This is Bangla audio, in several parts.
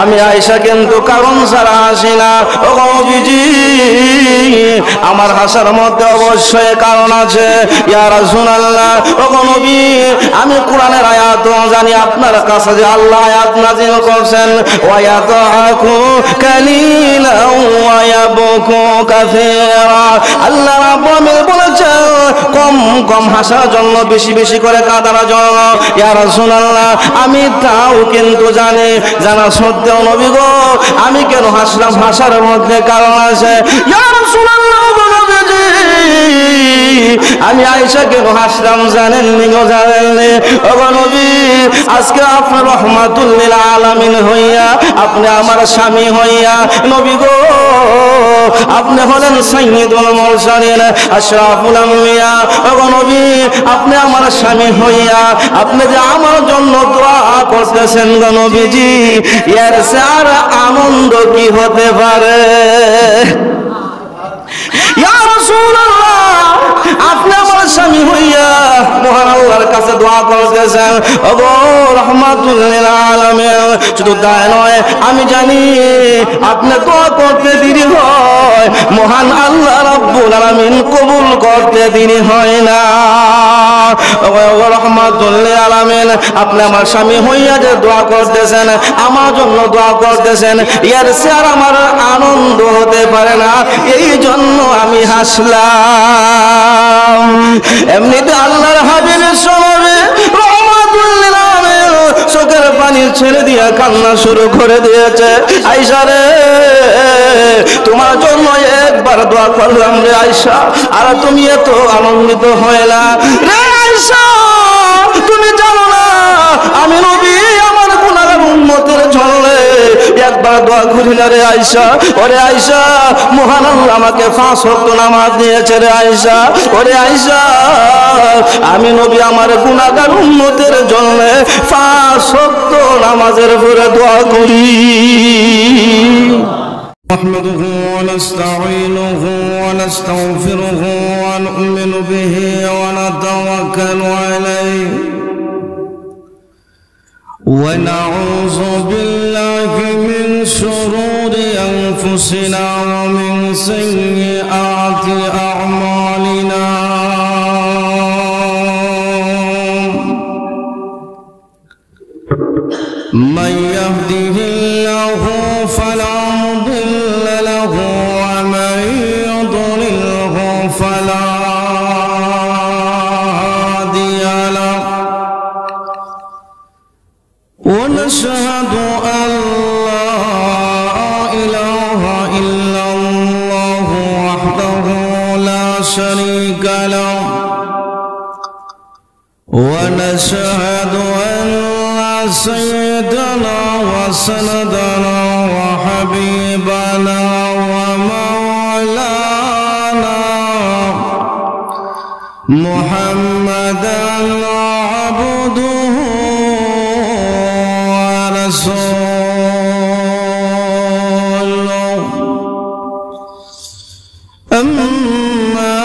আমি আয়েশা কিন্তু কারণ ছাড়া হাসি না। ও নবীজি আমার হাসার মধ্যে অবশ্যই কারণ আছে। ইয়া রাসূলুল্লাহ, ও নবী আমি কোরআনের আয়াত জানি আপনার কাছে যে আল্লাহ আয়াত নাযিল করছেন, ওয়া ইয়াদআকু কালিলা ওয়া ইয়াবকু কাসীরা। আল্লাহ রাব্বুল আলামিন বলেছেন কম কম হাসার জন্য, বেশি বেশি করে কাঁদার জন্য। ইয়া রাসূলুল্লাহ আমি তাও কিন্তু জানি, জানা সত্ত্বেও নবী গো আমি কেন হাসলাম, হাসার মধ্যে কারণ আছে। ইয়া রাসূলুল্লাহ আমি আয়েশা কেন হাসলাম জানেননি গো, জানেননি? ও নবী আজকে আপনি রহমাতুল লিল আলামিন হইয়া, আপনি আমার স্বামী হইয়া, নবী গো আপনি হলেন সাইয়্যিদুল মুরসালিন আশরাফুল আম্বিয়া। ও নবী আপনি আমার স্বামী হইয়া আপনি যে আমার জন্য দোয়া করতেছেন গো নবীজি, এর আর আনন্দ কি হতে পারে? ইয়া রাসূলুল্লাহ আপনি আমার স্বামী হইয়া মহান আল্লাহর কাছে দোয়া করতেছেন, ওগো রহমাতুল লিল আলামিন। শুধু তাই নয়, আমি জানি আপনি দোয়া করতে দেরি হয়, মহান আল্লাহ রাব্বুল আলামিন কবুল করতে দেরি হয় না। ওগো রহমাতুল লিল আলামিন আপনি আমার স্বামী হইয়া যে দোয়া করতেছেন, আমার জন্য দোয়া করতেছেন, এর আর আমার আনন্দ হতে পারে না, এই জন্য আমি হাসলাম। এমনিতে আল্লাহর হাবিবের সময় রহমাতুল লিল আলামিন চোখের পানি ছেড়ে দিয়া কান্না শুরু করে দিয়েছে। আয়েশা রে তোমার জন্য একবার দোয়া করলাম রে আয়েশা, আর তুমি এত আনন্দিত হইলা রে আয়েশা। তুমি জানো না আমি নবী আমার গুনাহগার উম্মতের জন্য একবার দোয়া করি না রে আয়েশা। ওরে আয়েশা মহান আল্লাহ আমাকে 5 ওয়াক্ত নামাজ দিয়েছে রে আয়েশা। ওরে আয়েশা আমি নবী আমার গুনাহগার উম্মতের জন্য 5 ওয়াক্ত নামাজের পরে দোয়া করি। نحمده ونستعينه ونستغفره ونؤمن به ونتوكل عليه ونعوذ بالله من شرور أنفسنا ومن سيئات أعمالنا من يهده الله فلا مضل له ومن يضلله فلا هادي له ونشهد أن لا إله إلا الله وحده لا شريك له ونشهد أن سيدنا وسندنا وحبيبنا ومولانا محمدا عبده ورسوله أما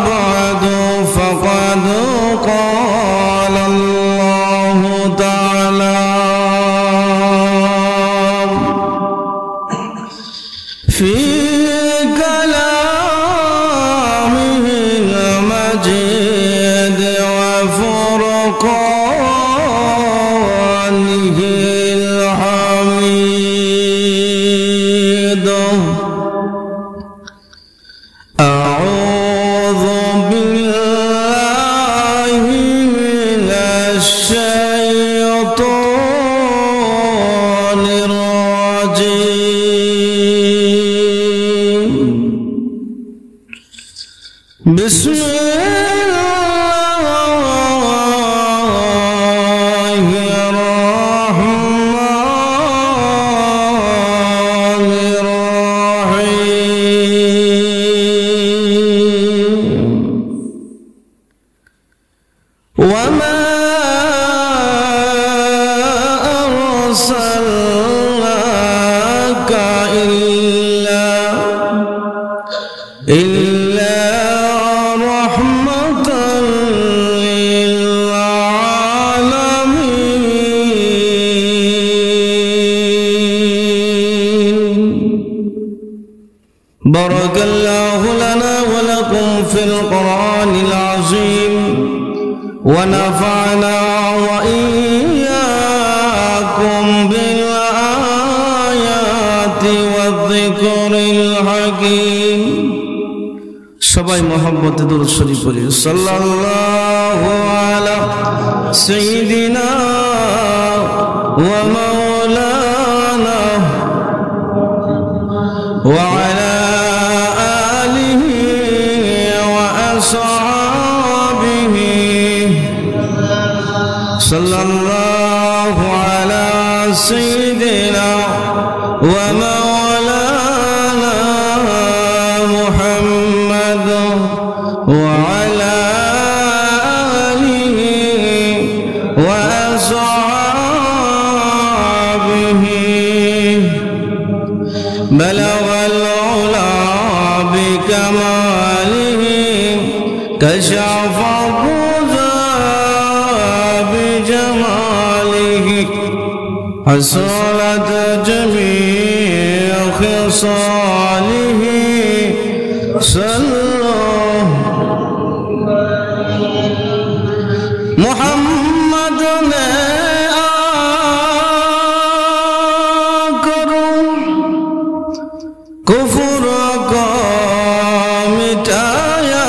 بعد فقد قال الله تعالى في كلامه المجيد وفرقانه الحميد أعوذ بالله من الشيطان الرجيم بسم الله الرحمن الرحيم وما أرسلناك إلا رحمة للعالمين ونفعنا وإياكم بالآيات والذكر الحكيم সবাই মহব্বতে দরুদ শরীফ পড়ি সাল্লাল্লাহু আলা সাইয়্যিদিনা ওয়া মাওলানা ওয়া আলা আলিহি ওয়া আসহাবিহি সাল্লাল্লাহু আলা সাইয়্যিদিনা ওয়া মাওলানা মুহাম্মদ وعلى آله وأصحابه بلغ العلا بكماله كشف الرجى بجماله حصلت جميع خصاله محمد نے کرو کفر کو مٹایا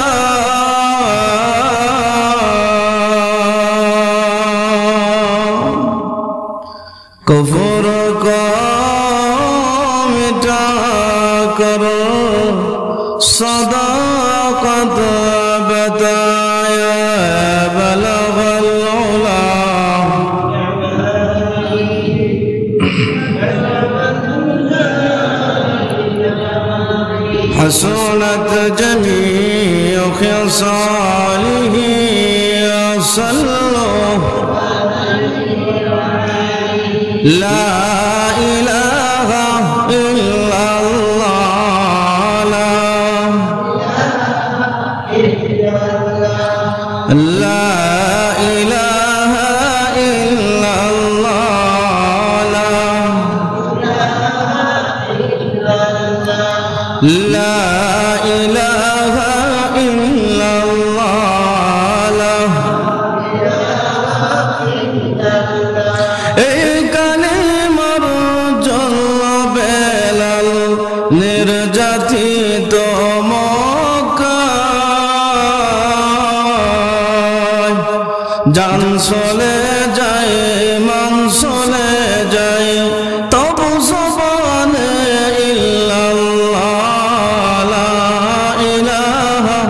کفر کو مٹا کر صداقت بتایا بلغ العلا حسنت جميع خصاله صلوا لا إله إلا الله لا إله إلا الله لا إله إلا الله এই কালিমার জন্য বেলাল নির্যাতিত জান চলে যায় মান চলে যায় তবু জবানে ইল্লাল্লাহ লা ইলাহা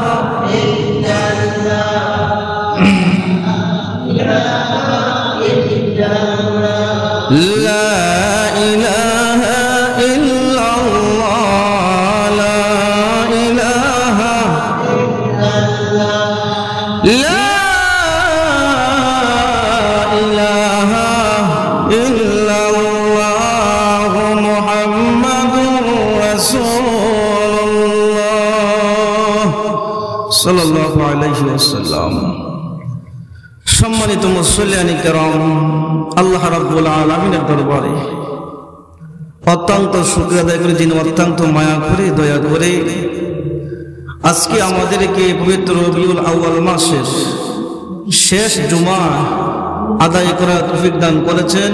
লা ইলাহা ইল্লাল্লাহ লা ইলাহা লা সাল্লাল্লাহু আলাইহি ওয়াসাল্লাম। সম্মানিত মুসল্লিয়ান কিরাম, আল্লাহ রাব্বুল আলামিনের দরবারে অত্যন্ত শুকরিয়া আদায় করি, যিনি অত্যন্ত মায়া করে দয়া করে আজকে আমাদেরকে পবিত্র রবিউল আউয়াল মাসের শেষ জুমা আদায় করার তৌফিক দান করেছেন।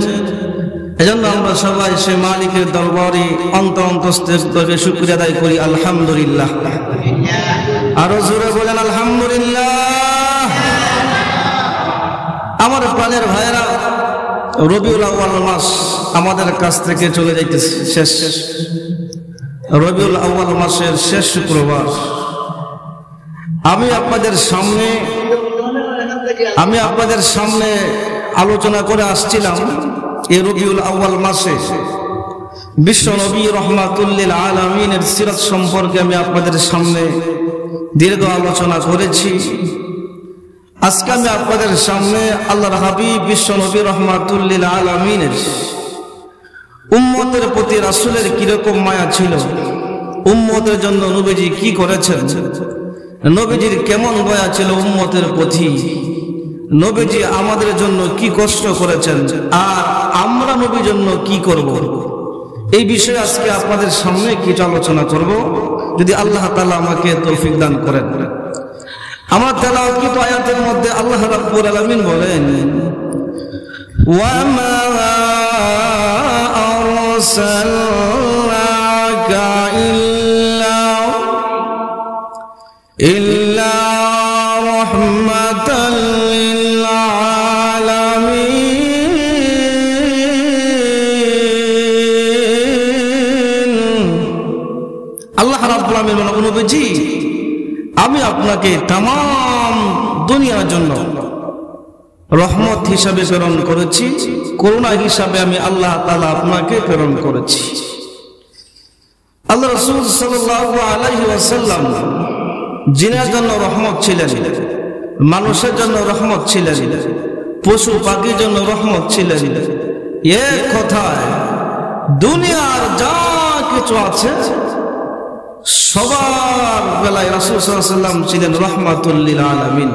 এজন্য আমরা সবাই সে মালিকের দরবারে অন্তঃস্থলে শুকরিয়া আদায় করি আলহামদুলিল্লাহ। আরো জোরে বলেন আলহামদুলিল্লাহ। আমার প্রাণের ভাইরা, রবিউল আউয়াল মাস আমাদের কাছ থেকে চলে যাইতেছে শেষ। রবিউল আউয়াল মাসের শেষ শুক্রবার আমি আপনাদের সামনে আলোচনা করে আসছিলাম এই রবিউল আউয়াল মাসে বিশ্ব নবী রাহমাতুল লিল আলামিনের সিরাত সম্পর্কে আমি আপনাদের সামনে দীর্ঘ আলোচনা করেছি। আজকে আমি আপনাদের সামনে আল্লাহর হাবিব বিশ্ব নবী রাহমাতুল লিল আলামিনের উম্মতের প্রতি রাসূলের কিরকম মায়া ছিল, উম্মতের জন্য নবীজি কি করেছেন, নবীজির কেমন দয়া ছিল উম্মতের প্রতি, নবীজি আমাদের জন্য কি কষ্ট করেছেন, আর আমরা নবীর জন্য কি করব, এই বিষয়ে আজকে আপনাদের সামনে কিছু আলোচনা করব, যদি আল্লাহ তাআলা আমাকে তৌফিক দান করেন। আমার তেলাওয়াতকৃত আয়াতের মধ্যে আল্লাহ রাব্বুল আলামিন বলেন ওয়া মা আরসালনাকা ইল্লা রাহমাতাল লিল আলামিন। আল্লাহ রাব্বুল আলামিন বলেন, ও নবীজি, আমি আপনাকে তাম দুনিয়ার জন্য রহমত হিসাবে প্রেরণ করেছি, করুণা হিসাবে আমি আল্লাহ তাআলা আপনাকে প্রেরণ করেছি। আল্লাহ রাসূল সাল্লাল্লাহু আলাইহি ওয়াসাল্লাম জিনের জন্য রহমত ছিলেন, মানুষের জন্য রহমত ছিলেন, পশু পাখির জন্য রহমত ছিলেন। এক কথায় দুনিয়ার যা কিছু আছে সবার বেলায় রাসূল সাল্লাল্লাহু আলাইহি ওয়াসাল্লাম ছিলেন রাহমাতুল লিল আলামিন।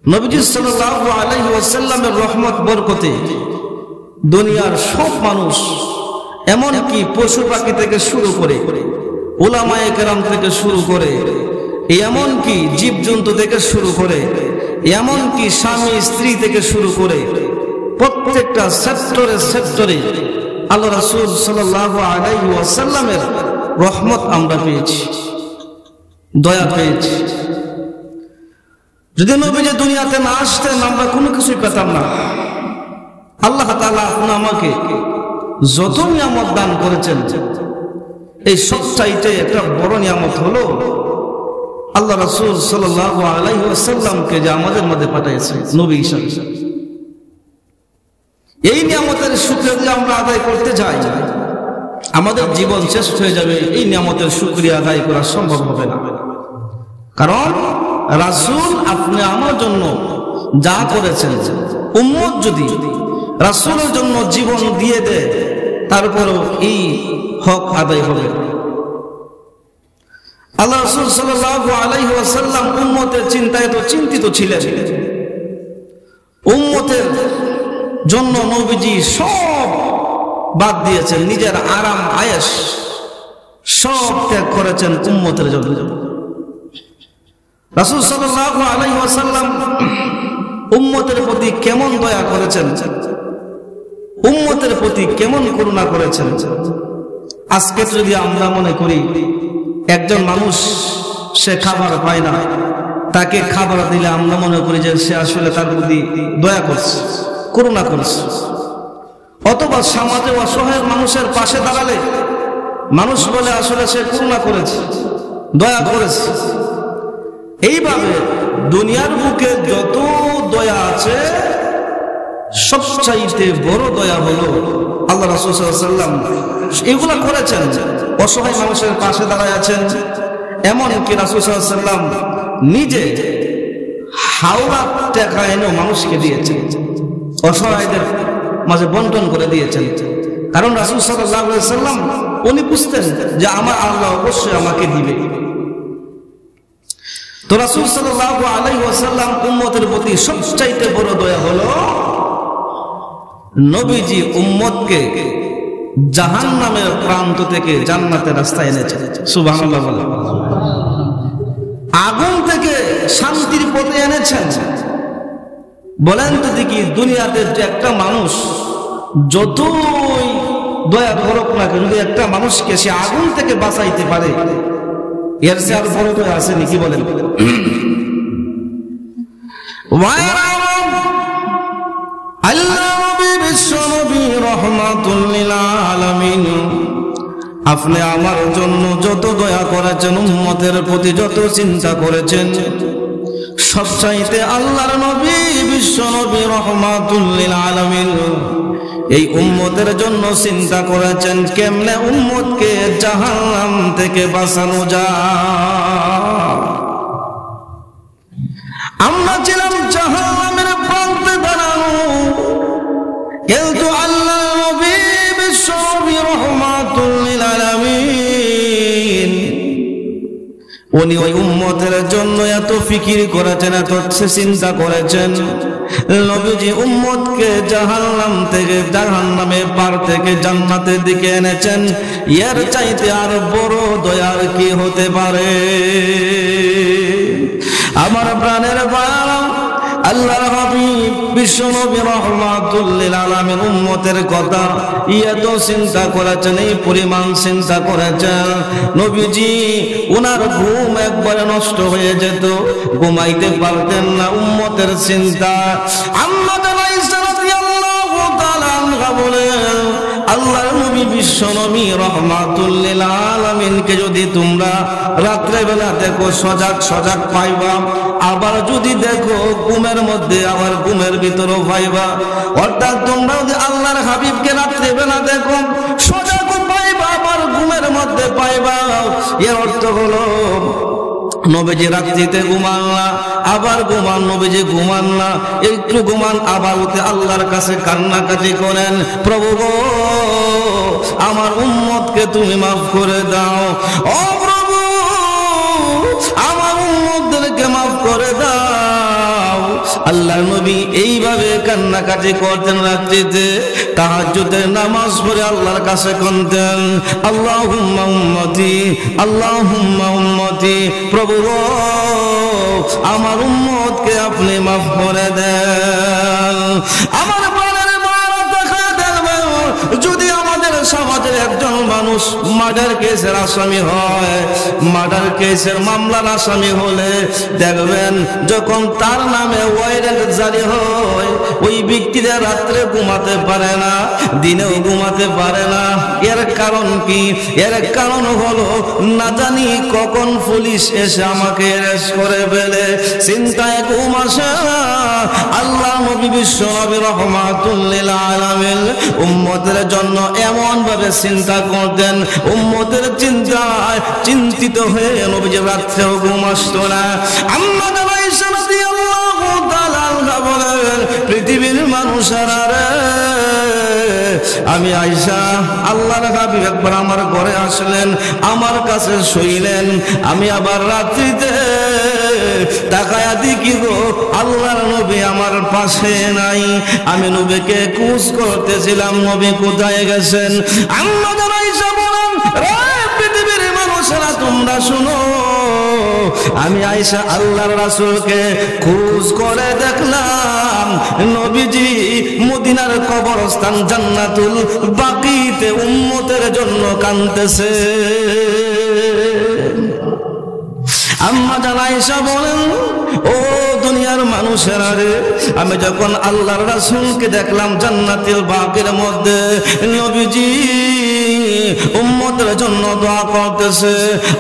নবীজি সাল্লাল্লাহু আলাইহি ওয়াসাল্লামের রহমত বরকতে দুনিয়ার সব মানুষ, এমনকি পশু পাখি থেকে শুরু করে উলামায়ে কেরাম থেকে শুরু করে, এমনকি জীবজন্তু থেকে শুরু করে, এমনকি স্বামী স্ত্রী থেকে শুরু করে প্রত্যেকটা সেক্টরে আল্লাহ রাসূল সাল্লাল্লাহু আলাইহি ওয়াসাল্লামের রহমত আমরা পেয়েছি, দয়া পেয়েছি। যদি নবীজি দুনিয়াতে না আসতেন আমরা কোনো কিছুই পেতাম না। আল্লাহ তাআলা আমাকে যত নিয়ামত দান করেছেন, এই সবচাইতে একটা বড় নিয়ামত হলো আল্লাহ রাসূল সাল্লাল্লাহু আলাইহি ওয়াসাল্লামকে যে আমাদের মধ্যে পাঠিয়েছেন নবী হিসেবে। এই নিয়ামতের শুকরিয়া যদি আমরা আদায় করতে যাই, আমাদের জীবন শেষ হয়ে যাবে। এই নিয়ামতের শুকরিয়া আদায় করা সম্ভব হবে না। কারণ রাসূল আপনি আমার জন্য যা করেছেন, উম্মত যদি রাসূলের জন্য জীবন দিয়ে দেয়, তারপরেও এই হক আদায় হবে। আল্লাহ রাসূল সাল্লাল্লাহু আলাইহি ওয়াসাল্লাম উম্মতের চিন্তায় তো চিন্তিত ছিলেন। উম্মতের জন্য নবীজি সব বাদ দিয়েছেন, নিজের আরাম আয়েশ সব ত্যাগ করেছেন উম্মতের জন্য। রাসূল সাল্লাল্লাহু আলাইহি ওয়াসাল্লাম উম্মতের প্রতি কেমন দয়া করেছেন, উম্মতের প্রতি কেমন করুণা করেছেন। আজকে যদি আমরা মনে করি একজন মানুষ সে খাবার পায় না, তাকে খাবার দিলে আমরা মনে করি যে সে আসলে তার প্রতি দয়া করছে, করুণা করছে। অথবা সমাজে অসহায় মানুষের পাশে দাঁড়ালে মানুষ বলে আসলে সে করুণা করেছে, দয়া করেছে। এইভাবে দুনিয়ার বুকে যত দয়া আছে সবচাইতে বড় দয়া হলো আল্লাহ রাসূল সাল্লাল্লাহু আলাইহি ওয়াসাল্লাম এগুলা করেছেন। অসহায় মানুষের পাশে দাঁড়ায় আছেন, এমনকি রাসূল সাল্লাল্লাহু আলাইহি ওয়াসাল্লাম নিজে হাওড়া টাকা এনেও মানুষকে দিয়েছেন, অসহায়দের মাঝে বন্টন করে দিয়েছেন। কারণ রাসূল সাল্লাল্লাহু আলাইহি ওয়াসাল্লাম উনি বুঝতেন যে আমার আল্লাহ অবশ্যই আমাকে দিবে। তো রাসূল সাল্লাল্লাহু আলাইহি ওয়াসাল্লাম উম্মতের প্রতি সবচাইতে বড় দয়া হলো নবীজি উম্মতকে জাহান্নামের প্রান্ত থেকে জান্নাতের রাস্তায় এনেছেন। সুবহানাল্লাহ বলেন। আগুন থেকে শান্তির পথে এনেছেন। বলেন তো দেখি, দুনিয়াতে যে একটা মানুষ যতই দয়া করুক না কেন, যদি একটা মানুষকে সে আগুন থেকে বাঁচাইতে পারে, এর সে আর বড় দয়া আছে নাকি? বলেন। আল্লাহ নবী বিশ্ব নবী রাহমাতুল লিল আলামিন, আপনি আমার জন্য যত দয়া করেছেন, উম্মতের প্রতি যত চিন্তা করেছেন, সবচাইতে আল্লাহর নবী বিশ্ব নবী রাহমাতুল লিল আলামিন এই উম্মতের জন্য চিন্তা করেছেন কেমনে উম্মতকে জাহান্নাম থেকে বাঁচানো যায়। আমরা ছিলাম জাহান্নামের প্রান্তে দাঁড়ানো, কিন্তু আল্লাহ নবী বিশ্ব নবী রাহমাতুল লিল আলামিন উনি ওই উম্মতের জন্য এত ফিকির করেছেন, এত চিন্তা করেছেন, নবীজি উম্মতকে জাহান্নামে পার থেকে জান্নাতের দিকে এনেছেন। এর চাইতে আর বড় দয়ার কি হতে পারে? আমার প্রাণের বাবা, আল্লাহর হাবিব বিশ্বনবী রাহমাতুল লিল আলামিন উম্মতের কথা এত চিন্তা করেছেন, এই পরিমাণ চিন্তা করেছেন। নবীজি ওনার ঘুম একবারে নষ্ট হয়ে যেত, ঘুমাইতে পারতেন না উম্মতের চিন্তা। আম্মা আয়েশা রাদিয়াল্লাহু তাআলা আনহা বলেন, আল্লাহর নবী বিশ্বনবী রাহমাতুল লিল আলামিনকে যদি তোমরা রাত্রে বেলা দেখো সজাগ পাইবা, আবার যদি দেখো ঘুমের মধ্যে আবার ঘুমের ভিতরও পাইবা। অর্থাৎ তোমরা যদি আল্লাহর হাবিবকে রাত্রে বেলা দেখো সজাগ পাইবা, আবার ঘুমের মধ্যে পাইবা। এর অর্থ হলো নবীজি রাত্রিতে ঘুমান না, আবার ঘুমান, নবীজি ঘুমান না, একটু ঘুমান, আবার উঠে আল্লাহর কাছে কান্নাকাটি করেন, প্রভু গো আমার উম্মতকে তুমি মাফ করে দাও, ও প্রভু আমার উম্মতদেরকে মাফ করে দাও। আল্লাহ নবী এইভাবে কান্নাকাটি করতেন রাত্রিতে। তাহাজ্জুদের নামাজ পড়ে আল্লাহর কাছে কাঁদতেন, আল্লাহুম্মা উম্মতি, আল্লাহুম্মা উম্মতি, প্রভু গো আমার উম্মতকে আপনি মাফ করে দেন। আমার প্রাণের মারা দেখা দেন, যদি আমাদের সমাজের একজন মানুষ মার্ডার কেসের আসামি হয়, মার্ডার কেসের মামলার আসামি হলে দেখবেন যখন তার নামে ওয়ারেন্ট জারি হয়, ওই ব্যক্তিরা রাত্রে ঘুমাতে পারে না, দিনেও ঘুমাতে পারে না। এর কারণ কি? এর কারণ হলো না জানি কখন পুলিশ এসে আমাকে অ্যারেস্ট করে ফেলে, চিন্তায় ঘুম আসে না। আল্লাহ নবী বিশ্বনবী রাহমাতুল লিল আলামিন উম্মতের জন্য এমন ভাবে চিন্তা করতেন, উম্মতের চিন্তায় চিন্তিত হয়ে নবীজি রাত্রেও ঘুম আসতো না। আম্মা আয়েশা রাদিয়াল্লাহু তাআলা আনহা বলেন, পৃথিবীর মানুষেরা রে, আমি আয়েশা আল্লাহর হাবিব একবার আমার ঘরে আসলেন, আমার কাছে শুইলেন, আমি আবার রাত্রিতে তাকায়া দেখি গো আল্লাহর নবী আমার পাশে নাই। আমি নবীকে খোঁজ করতেছিলাম, নবী কোথায় গেছেন? আম্মা আয়েশা বলেন, রে পৃথিবীর মানুষেরা তোমরা শুনো, আমি আয়েশা আল্লাহর রাসূলকে খোঁজ করে দেখলাম নবীজি মদিনার কবরস্থান জান্নাতুল বাকিতে উম্মতের জন্য কাঁদতেছে। আম্মা আয়েশা বলেন, ও দুনিয়ার মানুষেরা রে, আমি যখন আল্লাহর রাসূলকে দেখলাম জান্নাতুল বাকির মধ্যে নবীজি উম্মতের জন্য দোয়া করতেছে,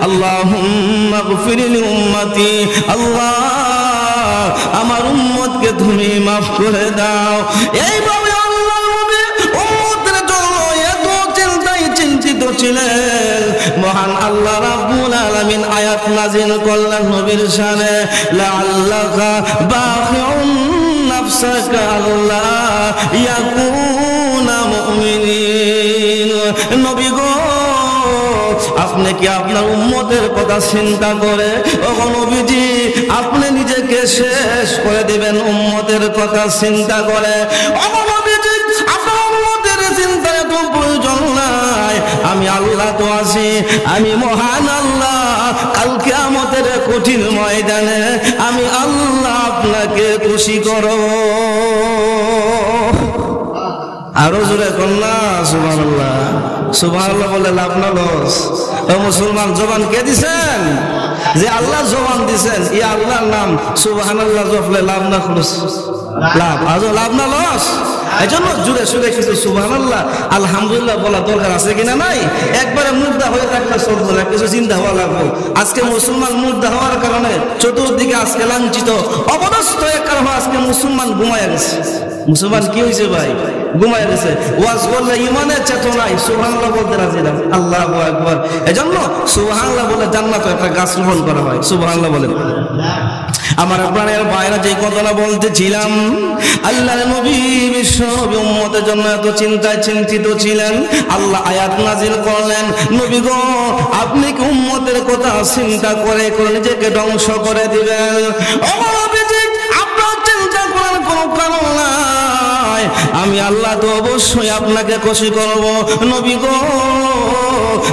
আল্লাহুম্মা গফিরলি উম্মতি, আল্লাহ আমার উম্মতকে তুমি মাফ করে দাও। এইভাবে আল্লাহর নবী উম্মতের জন্য এত চিন্তায় চিন্তিত ছিলেন। মহান আল্লাহ রাব্বুল আলামিন আয়াত নাযিল করলেন নবীর শানে, লাআল্লাকা বাখিউন নাফসাকা আল্লা ইয়াকুনা মুমিনিন। নবী গো আপনি কি আপনার উম্মতের কথা চিন্তা করে, ও নবীজি আপনি নিজেকে শেষ করে দিবেন উম্মতের কথা চিন্তা করে? ও নবীজি আপনার উম্মতের চিন্তা এত প্রয়োজন নাই, আমি আল্লাহ তো আছি, আমি মহান আল্লাহ। কাল কিয়ামতের কঠিন ময়দানে আমি আল্লাহ আপনাকে খুশি করব। আরো জোরে কন্যা সুবহানাল্লাহ। সুবহানাল্লাহ বলে লাভ না লস? ও মুসলমান, জবান কে দিছেন? যে আল্লাহ জবান দিছেন, ই আল্লাহর নাম সুবহানাল্লাহ জপলে লাভ না খরচ? লাভ। আজ লাভ না লস? এই জন্য জুড়ে সুরে কিছু সুবহানাল্লাহ আলহামদুলিল্লাহ বলা দরকার আছে কিনা নাই? একবারে মুর্দা হয়ে থাকলে চলবে না, কিছু চিন্তা হওয়া লাগবে। আজকে মুসলমান মুর্দা হওয়ার কারণে চতুর্দিকে আজকে লাঞ্ছিত অপদস্থ, এক কারণে আজকে মুসলমান ঘুমায় গেছে। মুসলমান কি হয়েছে ভাই? ঘুমায় গেছে। ওয়াজ বললে ইমানের চেতনায় সুবহানাল্লাহ বলতে রাজি না। আল্লাহু আকবার। এজন্য সুবহানাল্লাহ বলে জান্নাতে একটা গাছ রোপণ করা হয়। সুবহানাল্লাহ বলেন। আমার প্রাণের ভাইরা, যে কথাটা বলতেছিলাম, আল্লাহর নবী বিশ্ব নবী উম্মতের জন্য এত চিন্তায় চিন্তিত ছিলেন, আল্লাহ আয়াত নাজিল করলেন, নবী গো আপনি কি উম্মতের কথা চিন্তা করে করে নিজেকে ধ্বংস করে দিবেন? ও নবীজি আপনার চিন্তা করার কোনো কারণ আল্লাহ তো অবশ্যই আপনাকে খুশি করব নবী গো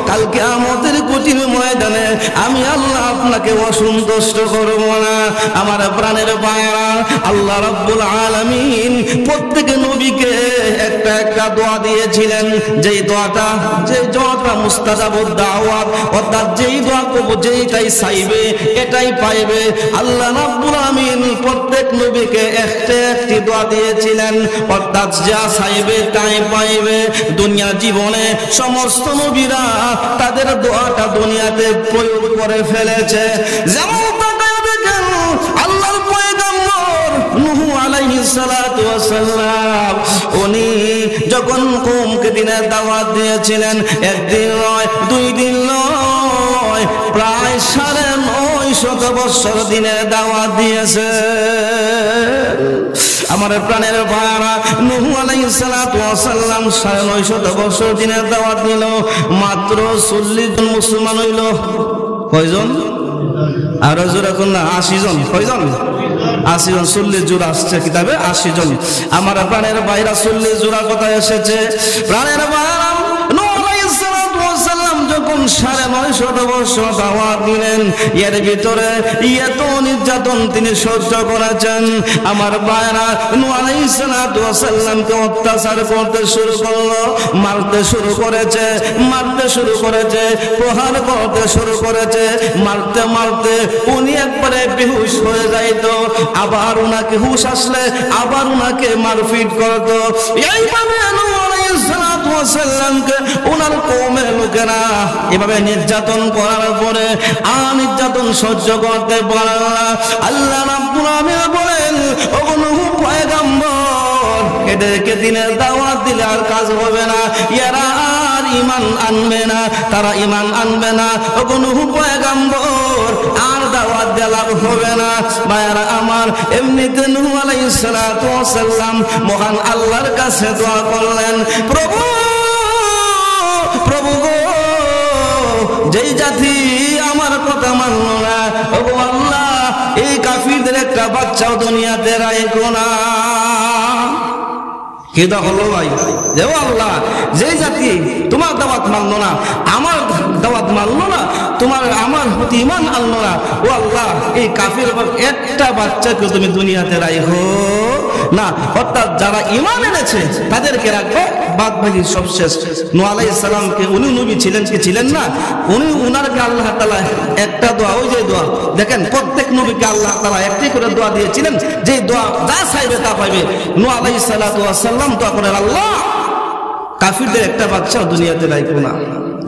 কাল কিয়ামতের কঠিন ময়দানে আমি আল্লাহ আপনাকে অসন্তুষ্ট করব না আমার প্রাণের ভাইরা আল্লাহ রাব্বুল আলামিন প্রত্যেক নবীকে একটা একটা দোয়া দিয়েছিলেন যেই দোয়াটা মুস্তাজাবুদ দাওয়াত অর্থাৎ যেই দোয়া করব যেইটাই চাইবে এটাই পাইবে আল্লাহ রাব্বুল আলামিন প্রত্যেক নবীকে একটা একটি দোয়া দিয়েছিলেন অর্থাৎ যা চাইবে তাই পাইবে দুনিয়া জীবনে সমস্ত নবীরা তাদের দোয়াটা দুনিয়াতে প্রয়োগ করে ফেলেছে যেমন দেখেন আল্লাহর পয়গম্বর নূহ আলাইহিস সালাতু ওয়াস সালাম উনি যখন কওমকে দিনের দাওয়াত দিয়েছিলেন একদিন নয় দুই দিন নয় প্রায় 950 বছর দিনের দাওয়াত দিয়েছে আমার প্রাণের ভাইরা নূহ আলাইহিস সালাতু ওয়াস সালাম 950 বছর দিনের দাওয়াত দিল মাত্র 40 জন মুসলমান হইল কয়জন আর জোরে কোন 80 জন কয়জন 80 জন 40 জোড়া আসছে কিতাবে 80 জন আমার প্রাণের ভাইরা 40 জোড়া কথা এসেছে প্রাণের ভাইরা নূহ আলাইহিস সালাতু ওয়াস সালাম যখন 950 বছর দাওয়াত দিলেন এর ভিতরে এত নির্যাতন তিনি সহ্য করেছেন আমার ভাইরা নূহ আলাইহিস সালাতু ওয়াস সালামকে অত্যাচার করতে শুরু করলো মারতে শুরু করেছে প্রহার করতে শুরু করেছে মারতে মারতে উনি একবারে বেহুশ হয়ে যাইতো আবার উনাকে হুশ আসলে আবার উনাকে মারপিট করতো এইভাবে নূহ আলাইহিস সালাতু ওয়াস সালামকে ওনার কওমের লোকেরা এভাবে নির্যাতন করার পরে নির্যাতন সহ্য করতে পারে না আল্লাহ রাব্বুল আলামিন বলেন ও নূহ পয়গম্বর এদেরকে দিনের দাওয়াত দিলে আর কাজ হবে না এরা আর ঈমান আনবে না তারা ঈমান আনবে না ও নূহ পয়গম্বর আর দাওয়াত দেওয়া হবে না ভাইরা আমার এমনিতে নূহ আলাইহিস সালাতু ওয়াস সালাম মহান আল্লাহর কাছে দোয়া করলেন প্রভু গো যেই জাতি আমার কথা মানল না ও আল্লাহ এই কাফিরদের একটা বাচ্চাও দুনিয়াতে রাখো না কেদা হলো ভাই যে ও আল্লাহ যেই জাতি তোমার দাওয়াত মানলো না আমার দাওয়াত মানলো না তোমার আমার প্রতি ঈমান আনলো না ও আল্লাহ এই কাফির একটা বাচ্চাকে তুমি দুনিয়াতে রাখো না অর্থাৎ যারা ঈমান এনেছে তাদেরকে রাখবে বাদ বাকি সব শেষ নূহ আলাইহিস সালামকে উনি নবী ছিলেন কি ছিলেন না উনি উনারকে আল্লাহ তাআলা একটা দোয়া ওই যে দোয়া দেখেন প্রত্যেক নবীকে আল্লাহ তাআলা একটি করে দোয়া দিয়েছিলেন যে দোয়া যা চাইবে তা পাইবে নূহ আলাইহিস সালাতু ওয়াস সালাম দোয়া করেন আল্লাহ কাফিরদের একটা বাচ্চা দুনিয়াতে রাখো না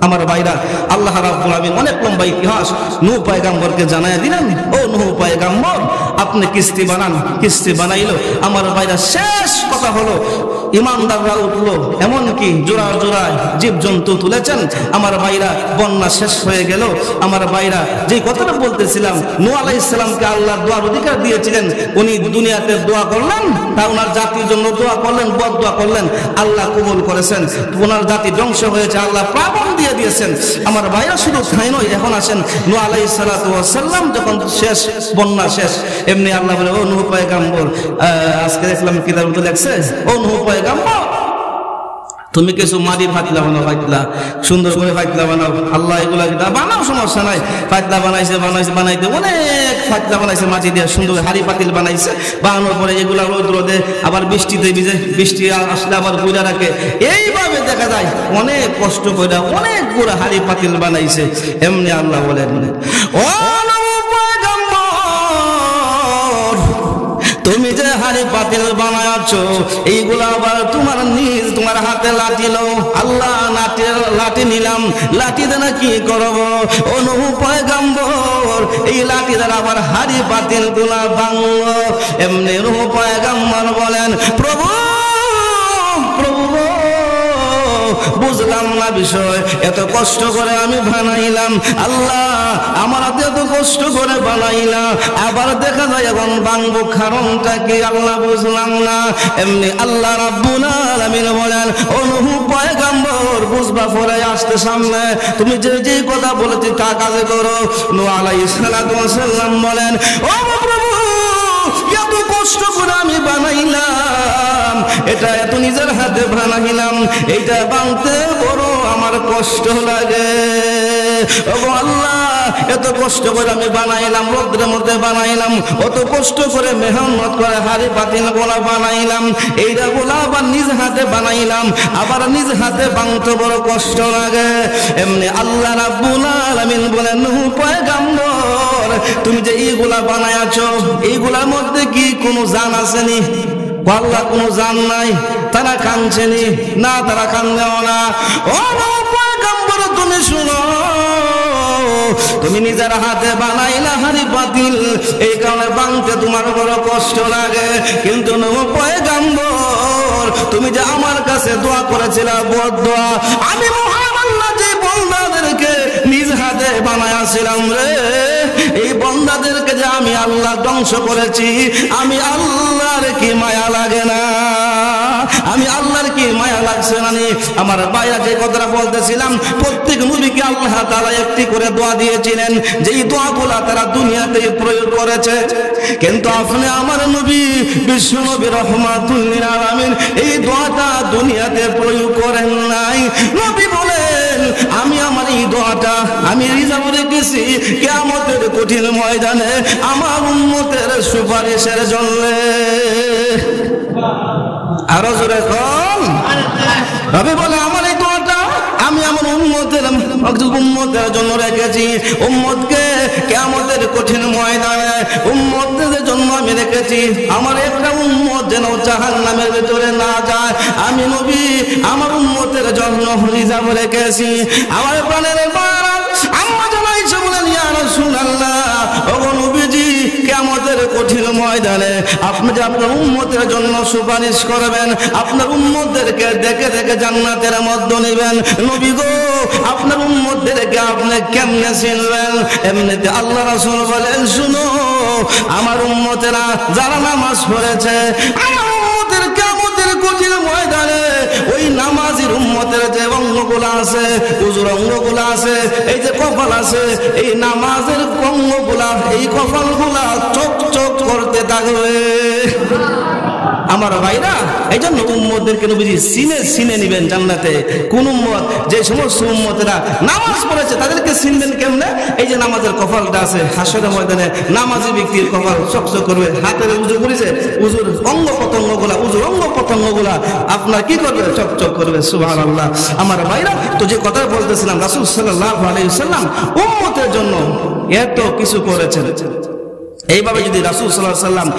আমার ভাইরা আল্লাহ রাব্বুল আলামিন অনেক লম্বা ইতিহাস নূহ পয়গম্বরকে জানায়া দিলেন ও নূহ পয়গম্বর আপনি কিস্তি বানাইলো আমার ভাইরা শেষ কথা হলো ইমানদাররা উঠলো এমনকি জোড়া জীবজন্তু তুলেছেন আমার ভাইরা বন্যা শেষ হয়ে গেল আমার ভাইরা যে কথাটা বলতেছিলাম নূহ আলাইহিস সালামকে আল্লাহ দোয়ার অধিকার দিয়েছিলেন উনি দুনিয়াতে দোয়া করলেন তা ওনার জাতির জন্য দোয়া করলেন বদ দোয়া করলেন আল্লাহ কবুল করেছেন ওনার জাতি ধ্বংস হয়েছে আল্লাহ প্লাবন দিয়ে দিয়েছেন আমার ভাইরা শুধু তাই নয় এখন আসেন নূহ আলাইহিস সালাতু ওয়াস সালাম যখন শেষ বন্যা শেষ এমনি আল্লাহ বলে ও নূহ পয়গম্বর আজকে দেখলাম কিতাব তো লেখছে ও নূহ পয়গম্বর তুমি কিছু মাটির ফাতলা বানাও সুন্দর করে ফাতলা বানাও আল্লাহ এগুলা বানাও সমস্যা নাই ফাতলা বানাইতে অনেক ফাতলা বানাইছে মাটি দিয়ে সুন্দর হাড়ি পাতিল বানাইছে বানানোর পরে এগুলা রোদে আবার বৃষ্টিতে ভিজে বৃষ্টি আসলে আবার গুঁড়া রাখে এইভাবে দেখা যায় অনেক কষ্ট করে অনেক গুঁড়া হাড়ি পাতিল বানাইছে এমনি আল্লাহ বলেন ও তুমি যে হাড়ি পাতিল বানাচ্ছো এইগুলা আবার তোমার হাতে লাঠি লো আল্লাহ লাঠি নিলাম লাঠি দ্বারা কি করব ও নূহ পয়গম্বর এই লাঠি দ্বারা আবার হাড়ি পাতিল গুলা ভাঙলো এমনি নূহ পয়গম্বর বলেন প্রভু বুঝলাম না বিষয় এত কষ্ট করে আমি বানাইলাম আল্লাহ আমার হাতে এত কষ্ট করে বানাইলাম আবার দেখা যায় এখন ভাঙবো কারণটা কি আল্লাহ বুঝলাম না এমনি আল্লাহ রাব্বুল আলামিন বলেন ও নূহ পয়গম্বর বুঝবা পরে আসতে সামনে তুমি যে কথা বলেছি তা কাজে করো নূহ আলাইহিস সালাতু ওয়াস সালাম বলেন ও প্রভু এত কষ্ট করে আমি বানাইলাম এটা এত নিজের হাতে বানাইলাম, এইটা বানতে বড় আমার কষ্ট লাগে। ওগো আল্লাহ, এত কষ্ট করে আমি বানাইলাম, রোদ্রের মধ্যে বানাইলাম, অত কষ্ট করে মেহনত করে হাড়ি পাতিল গোলা বানাইলাম, এইটা গোলা আবার নিজ হাতে বানাইলাম, আবার নিজ হাতে বানতে বড় কষ্ট লাগে। এমনি আল্লাহ রাব্বুল আলামিন বলেন, নূহ পয়গম্বর, তুমি যে এইগুলা বানায়াছো, এইগুলার মধ্যে কি কোনো জান আসেনি? আল্লাহ কোনো জান নাই। তারা কাঁদছেনি না, তারা কাঁদেও না। ও নূহ পয়গম্বর, তুমি শুনো, তুমি নিজের হাতে বানাইলা হাড়ি পাতিল, এই কারণে বানতে তোমার বড় কষ্ট লাগে। কিন্তু নূহ পয়গম্বর, তুমি যে আমার কাছে দোয়া করেছিলা, বড় দোয়া, আমি মহান আল্লাহ যে বান্দাদেরকে নিজ হাতে বানাইছিলাম রে, এই বান্দাদেরকে যে আমি আল্লাহ ধ্বংস করেছি, আমি আল্লাহর কি মায়া লাগে না? আমি আল্লাহর কি মায়া লাগছে না? আমার ভাইরা যে কথাটা বলতেছিলাম, প্রত্যেক নবীকে আল্লাহ তাআলা একটি করে দোয়া দিয়েছিলেন, যেই দোয়াগুলা তারা দুনিয়াতে প্রয়োগ করেছে। কিন্তু আপনি আমার নবী বিশ্ব নবী রাহমাতুল লিল আলামিন এই দোয়াটা দুনিয়াতে প্রয়োগ করেন নাই। নবী বলেন, আমি আমার এই দোয়াটা আমি রিজার্ভ রেখেছি কিয়ামতের কঠিন ময়দানে আমার উম্মতের সুপারিশের জন্য। আরো জোরে কম। নবী বলে, আমার এই দোয়াটা আমি আমার উম্মতের জন্য রেখেছি, উম্মতকে কিয়ামতের কঠিন ময়দানে উম্মতের জন্য আমি রেখেছি। আমার একটা উম্মত যেন জাহান্নামের ভিতরে না যায়, আমি নবী আমার উম্মতের জন্য রিজার্ভ রেখেছি। আমার প্রাণের বারা আম্মা জানাইছে, বলেন, ইয়া রাসূলুল্লাহ, ওগো নবীজি, কিয়ামতের কঠিন ময়দানে আপনি যে আপনার উম্মতের জন্য সুপারিশ করবেন, আপনার উম্মতদেরকে দেখে দেখে জান্নাতের মধ্যে নেবেন, নবী গো, আপনার উম্মতদেরকে আপনি কেমনে চিনবেন? এমনিতে আল্লাহ রাসূল বলেন, শুনো, আমার উম্মতেরা যারা নামাজ পড়েছে, আমার উম্মতের কিয়ামতের কঠিন ময়দানে ওই নামাজির উম্মতের যে অঙ্গগুলো আছে, উজুর অঙ্গগুলো আছে, এই যে কপাল আছে, এই নামাজের অঙ্গগুলা, এই কপালগুলা চক চক করতে থাকবে। আমার ভাইরা, এই জন্য উম্মতদেরকে নবীজি চিনে নিবেন জান্নাতে। কোন উম্মত, যে সমস্ত উম্মতেরা নামাজ পড়েছে তাদেরকে চিনবেন কেমনে? এই যে নামাজের কপালটা আছে, হাসরের ময়দানে নামাজি ব্যক্তির কপাল চকচক করবে, হাতের উজু করেছে, উজুর অঙ্গ প্রত্যঙ্গগুলা, উজুর অঙ্গ প্রত্যঙ্গগুলা আপনার কি করবে? চকচক করবে। সুবহানাল্লাহ। আমার ভাইরা, তো যে কথা বলতেছিলাম, রাসূল সাল্লাল্লাহু আলাইহি ওয়াসাল্লাম উম্মতের জন্য এত কিছু করেছেন। এইভাবে যদি রাসূল সাল্লাল্লাহু আলাইহি ওয়াসাল্লাম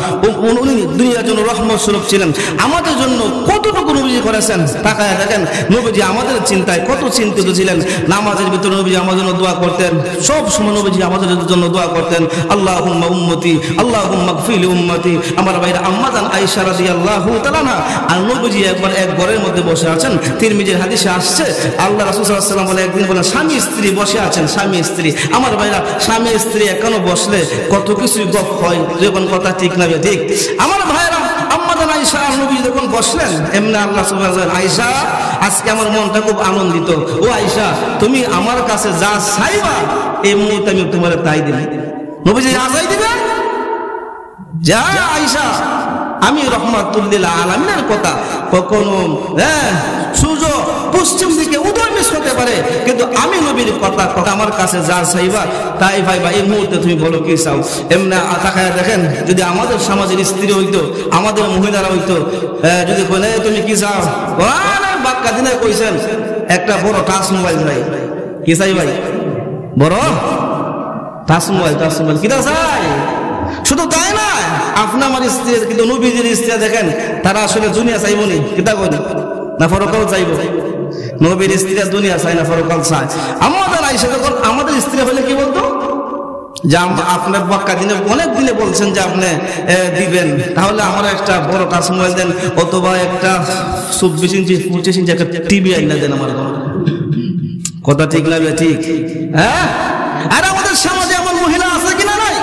উনি দুনিয়ার জন্য রহমত স্বরূপ ছিলেন, আমাদের জন্য কতটুকু নবীজি করেছেন তাকায় দেখেন। নবীজি আমাদের চিন্তায় কত চিন্তিত ছিলেন। নামাজের ভিতরে নবীজি আমাদের জন্য দোয়া করতেন, সব সময় নবীজি আমাদের জন্য দোয়া করতেন, আল্লাহুম্মা উম্মতি আল্লাহুম্মা গফির উম্মতি। আমার ভাইরা, আম্মা জান আয়েশা রাদিয়াল্লাহু তাআলা না, আর নবীজি একবার এক ঘরের মধ্যে বসে আছেন, তিরমিজির হাদিসে আসছে, আল্লাহ রাসূল সাল্লাল্লাহু আলাইহি ওয়াসাল্লাম বলে, একদিন বলেন, স্বামী স্ত্রী বসে আছেন, স্বামী স্ত্রী। আমার ভাইরা, স্বামী স্ত্রী এখনো বসলে কত কিছু হয়, যখন কথা ঠিক না ঠিক। আমার ভাইরা, আম্মা জান আয়েশা নবী যখন বসলেন, এমনি আল্লাহ সুবহানাহু ওয়া তাআলা, আয়েশা, আজকে আমার মনটা খুব আনন্দিত, ও আয়েশা, তুমি আমার কাছে যা চাইবা এই মুহূর্তে আমি তোমার তাই দিই। নবীজি আজাই দিবেন, যা আয়েশা, আমি রহমাতুল লিল আলামিনের কথা কখনো সূর্য পশ্চিম দিকে উদয় মিস হতে পারে, কিন্তু আমি নবীর কথা আমার কাছে যা চাইবা তাই ভাইবা, এই মুহূর্তে তুমি বলো কি চাও। এমনি তাকায় দেখেন, যদি আমাদের সমাজের স্ত্রী হইতো, আমাদের মহিলারা হইতো, যদি বলে তুমি কি চাও, বাক্কা দিনে কইছেন একটা বড় টাচ মোবাইল ভাই, কি চাই ভাই? বড় টাচ মোবাইল, টাচ মোবাইল কিটা চাই? শুধু তাই না, আপনি আমার স্ত্রী, কিন্তু নবীজির স্ত্রী দেখেন, তারা আসলে দুনিয়া চাইবনি, কিতা কই না পরকাল চাইব। নবীর স্ত্রীরা দুনিয়া চাই না, পরকাল চায়। আমাদের আয়েশা যখন আমাদের স্ত্রী হলে কি বলতো, যে আপনার বাক্কা দিনে অনেক দিনে বলছেন যে আপনি দিবেন, তাহলে আমার একটা বড় টাচ মোবাইল দেন, অথবা একটা 24 ইঞ্চি 25 ইঞ্চি একটা টিভি আইনা দেন আমার। কথা ঠিক লাগবে? ঠিক। হ্যাঁ, আর আমাদের সমাজে এমন মহিলা আছে কিনা? নাই।